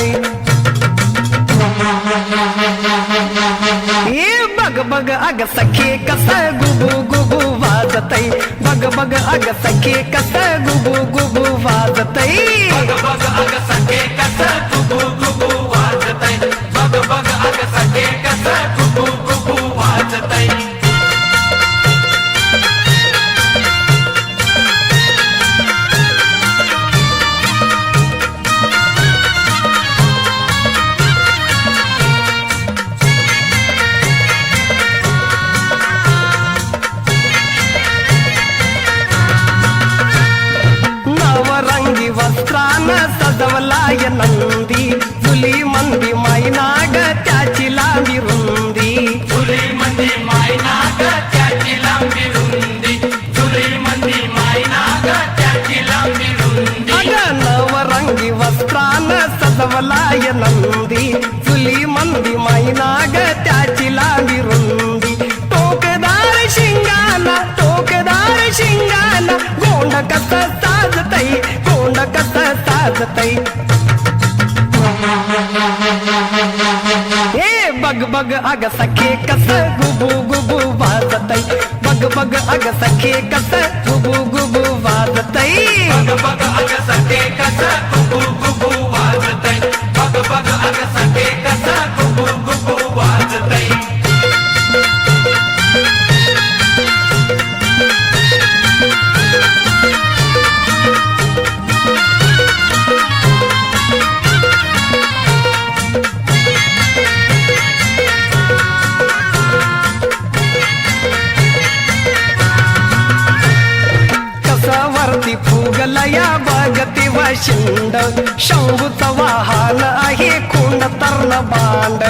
वाजतय हे बग बग अग सखे कस गुबू गुबू वाजतय बग बग अग सखे कस गुबू गुबू वाजतय बग बग अग सखे कस गुबू गुबू वाजतय बग बग अग सखे कस गुबू गुबू वाजतय नवरंगी वस्त्रान सजवलाय नंदी फुली मंदी मायनाग त्याची लांबी रुंदी फुली मंदी मायनाग त्याची लांबी रुंदी फुली मंदी मायनाग त्याची लांबी रुंदी अग नवरंगी वस्त्रान सजवलाय नंदी फुली मंदी मायनाग त्याची लांबी रुंदी टोकदार शिंगाला गोंड कस साजतय गोंड कस साजतय हे बग बग अग सखे कस गुबू गुबू वाजतय बग बग अग सखे कस गुबू गुबू वाजतय बग बग अग सखे कस गुबू गुबू वाजतय बग बग अग सखे कस गुबू गुबू वाजतय वरती फुगलया बगती वशिंड शंभूचं वाहन आहे कोंड तर्ण बांड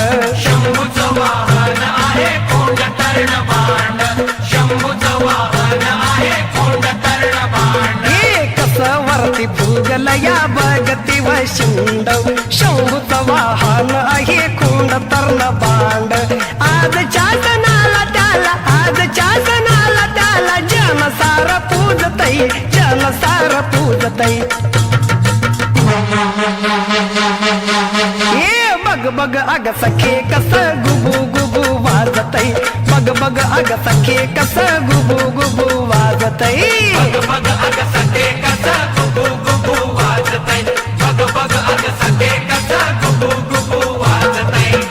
शंभूचं वाहन आहे कोंड तर्ण बांड शंभूचं वाहन आहे कोंड तर्ण बांड हे कस वरती फुगलया बगती वशिंड शंभूचं वाहन आहे कोंड तर्ण बांड आजच्या सणाला त्याला जनसार पूजतय जनसार पूजतय हे बग बग अग सखे कस गुबू गुबू वाजतय बग बग अग सखे कस गुबू गुबू वाजतय बग बग अग सखे कस गुबू गुबू वाजतय बग बग अग सखे कस गुबू गुबू वाजतय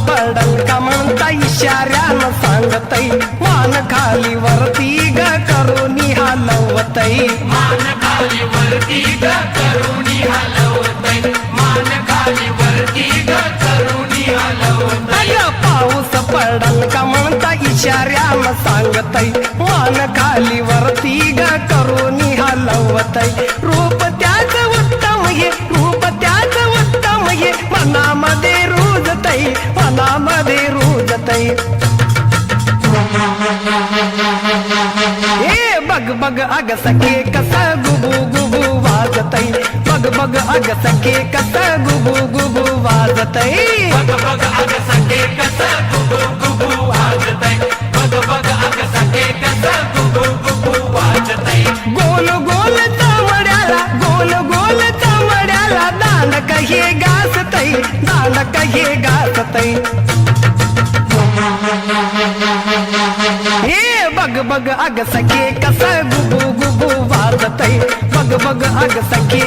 पडल का म्हणता इशाऱ्यानं सांगतय मान खाली वरती ग करून हलवतय मान खाली वरती ग करून हलवतय मान खाली वरती ग करून हलवतय अग पाऊस पडल का म्हणता इशाऱ्यानं सांगतय मान खाली वरती ग करून हलवतय रूप त्याच उत्तम हे मनामध्ये रुजतय हे बग बग अग सखे कस गुबू गुबू वाजतय बग बग अग सखे कस गुबू गुबू वाजतय बग बग अग सखे कस गुबू गुबू वाजतय बग बग अग सखे कस गुबू गुबू वाजतय गोल गोल चामड्याला दांड कहे गासतय हे बग बग अग सखे कस गुबू गुबू वाजतय बग बग अग सखे